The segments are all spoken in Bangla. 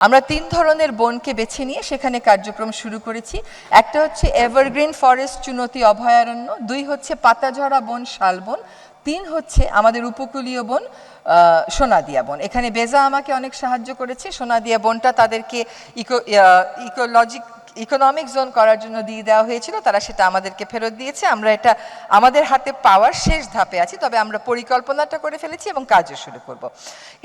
আমরা তিন ধরনের বনকে বেছে নিয়ে সেখানে কার্যক্রম শুরু করেছি। একটা হচ্ছে এভারগ্রিন ফরেস্ট চুনতি অভয়ারণ্য, দুই হচ্ছে পাতাঝরা বন শালবন, তিন হচ্ছে আমাদের উপকূলীয় বন সোনাদিয়া বন। এখানে বেজা আমাকে অনেক সাহায্য করেছে। সোনাদিয়া বনটা তাদেরকে ইকোনমিক জোন করার জন্য দিয়ে দেওয়া হয়েছিল, তারা সেটা আমাদেরকে ফেরত দিয়েছে। আমরা এটা আমাদের হাতে পাওয়ার শেষ ধাপে আছি, তবে আমরা পরিকল্পনাটা করে ফেলেছি এবং কাজও শুরু করব।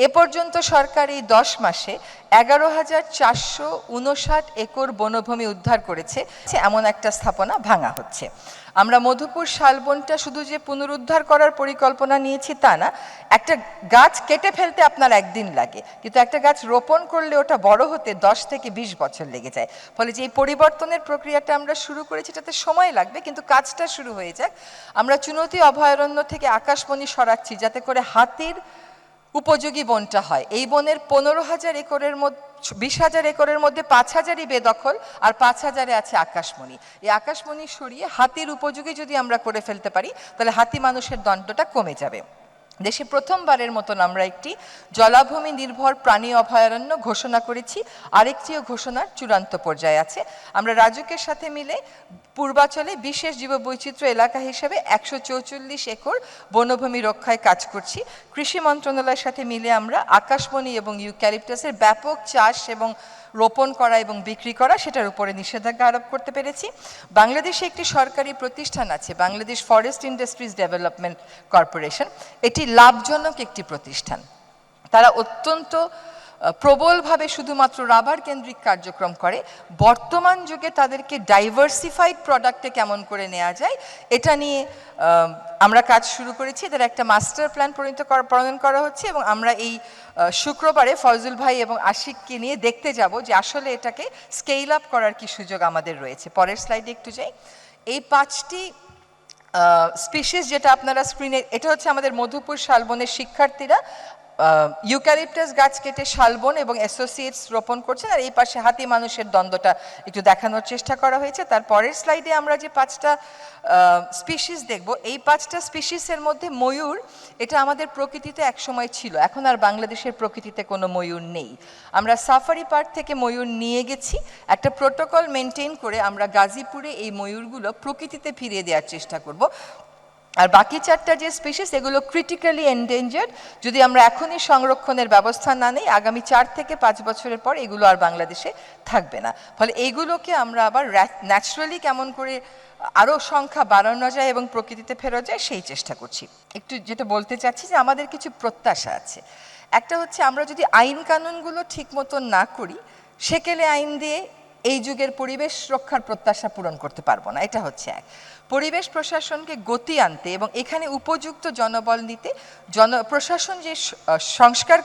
এ পর্যন্ত সরকার এই 10 মাসে 11,459 একর বনভূমি উদ্ধার করেছে। এমন একটা স্থাপনা ভাঙা হচ্ছে। আমরা মধুপুর শালবনটা শুধু যে পুনরুদ্ধার করার পরিকল্পনা নিয়েছি তা না, একটা গাছ কেটে ফেলতে আপনার একদিন লাগে, কিন্তু একটা গাছ রোপণ করলে ওটা বড় হতে 10 থেকে 20 বছর লেগে যায়। ফলে যে পরিবর্তনের প্রক্রিয়াটা আমরা শুরু করেছি তাতে সময় লাগবে, কিন্তু কাজটা শুরু হয়ে যাক। আমরা চুনতি অভয়ারণ্য থেকে আকাশমণি সরাচ্ছি যাতে করে হাতির উপযোগী বনটা হয়। এই বনের 15,000 একরের মধ্যে 20,000 একরের মধ্যে 5,000ই বেদখল, আর 5,000-এ আছে আকাশমণি। এই আকাশমণি সরিয়ে হাতির উপযোগী যদি আমরা করে ফেলতে পারি তাহলে হাতি মানুষের দণ্ডটা কমে যাবে। দেশে প্রথমবারের মতন আমরা একটি জলাভূমি নির্ভর প্রাণী অভয়ারণ্য ঘোষণা করেছি, আরেকটিও ঘোষণার চূড়ান্ত পর্যায়ে আছে। আমরা রাজুকের সাথে মিলে পূর্বাচলে বিশেষ জীববৈচিত্র্য এলাকা হিসেবে 144 একর বনভূমি রক্ষায় কাজ করছি। কৃষি মন্ত্রণালয়ের সাথে মিলে আমরা আকাশমণি এবং ইউক্যালিপটাসের ব্যাপক চাষ এবং রোপণ করা এবং বিক্রি করা সেটার উপরে নিষেধাজ্ঞা আরোপ করতে পেরেছি। বাংলাদেশে একটি সরকারি প্রতিষ্ঠান আছে, Bangladesh forest industries development corporation. এটি লাভজনক একটি প্রতিষ্ঠান। তারা অত্যন্ত প্রবলভাবে শুধুমাত্র রাবার কেন্দ্রিক কার্যক্রম করে। বর্তমান যুগে তাদেরকে ডাইভার্সিফাইড প্রোডাক্টে কেমন করে নেওয়া যায় এটা নিয়ে আমরা কাজ শুরু করেছি। এদের একটা মাস্টার প্ল্যান প্রণয়ন করা হচ্ছে এবং আমরা এই শুক্রবারে ফয়জুল ভাই এবং আশিককে নিয়ে দেখতে যাব যে আসলে এটাকে স্কেল আপ করার কি সুযোগ আমাদের রয়েছে। পরের স্লাইডে একটু যাই। এই 5টি স্পিসিস যেটা আপনারা স্ক্রিনে, এটা হচ্ছে আমাদের মধুপুর শালবনের শিক্ষার্থীরা ইউক্যালিপটাস গাছ কেটে শালবন এবং অ্যাসোসিয়েটস রোপণ করছেন, আর এই পাশে হাতি মানুষের দ্বন্দ্বটা একটু দেখানোর চেষ্টা করা হয়েছে। তার পরের স্লাইডে আমরা যে 5টা স্পিসিস দেখব, এই 5টা স্পিসিসের মধ্যে ময়ূর, এটা আমাদের প্রকৃতিতে একসময় ছিল, এখন আর বাংলাদেশের প্রকৃতিতে কোনো ময়ূর নেই। আমরা সাফারি পার্ক থেকে ময়ূর নিয়ে গেছি, একটা প্রোটোকল মেনটেন করে আমরা গাজীপুরে এই ময়ূরগুলো প্রকৃতিতে ফিরিয়ে দেওয়ার চেষ্টা করব। আর বাকি 4টা যে স্পিসিস এগুলো ক্রিটিক্যালি এন্ডেঞ্জার্ড, যদি আমরা এখনই সংরক্ষণের ব্যবস্থা না নিই আগামী 4 থেকে 5 বছরের পর এগুলো আর বাংলাদেশে থাকবে না। ফলে এইগুলোকে আমরা আবার ন্যাচারালি কেমন করে আরও সংখ্যা বাড়ানো যায় এবং প্রকৃতিতে ফেরত যায় সেই চেষ্টা করছি। একটু যেটা বলতে চাচ্ছি যে আমাদের কিছু প্রত্যাশা আছে। একটা হচ্ছে আমরা যদি আইন কানুনগুলো ঠিক মতন না করি, সেকেলে আইন দিয়ে এই যুগের পরিবেশ রক্ষার প্রত্যাশা পূরণ করতে পারবো না। এটা হচ্ছে এক। পরিবেশ প্রশাসনকে গতি আনতে এবং এখানে উপযুক্ত জনবল দিতে জনপ্রশাসন যে সংস্কার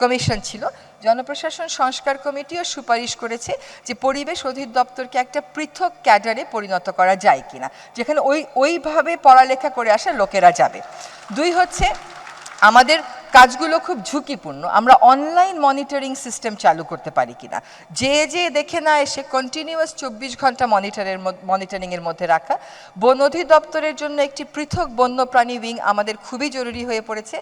কমিশন ছিল, জনপ্রশাসন সংস্কার কমিটিও সুপারিশ করেছে যে পরিবেশ অধিদপ্তরকে একটা পৃথক ক্যাডারে পরিণত করা যায় কিনা, যেখানে ওইভাবে পড়ালেখা করে আসা লোকেরা যাবে। 2 হচ্ছে আমাদের কাজগুলো খুব ঝুঁকিপূর্ণ, আমরা অনলাইন মনিটরিং সিস্টেম চালু করতে পারি কিনা, যে দেখে না এসে কন্টিনিউয়াস 24 ঘন্টা মনিটরিংয়ের মধ্যে রাখা। বন অধিদপ্তরের জন্য একটি পৃথক বন্যপ্রাণী উইং আমাদের খুবই জরুরি হয়ে পড়েছে।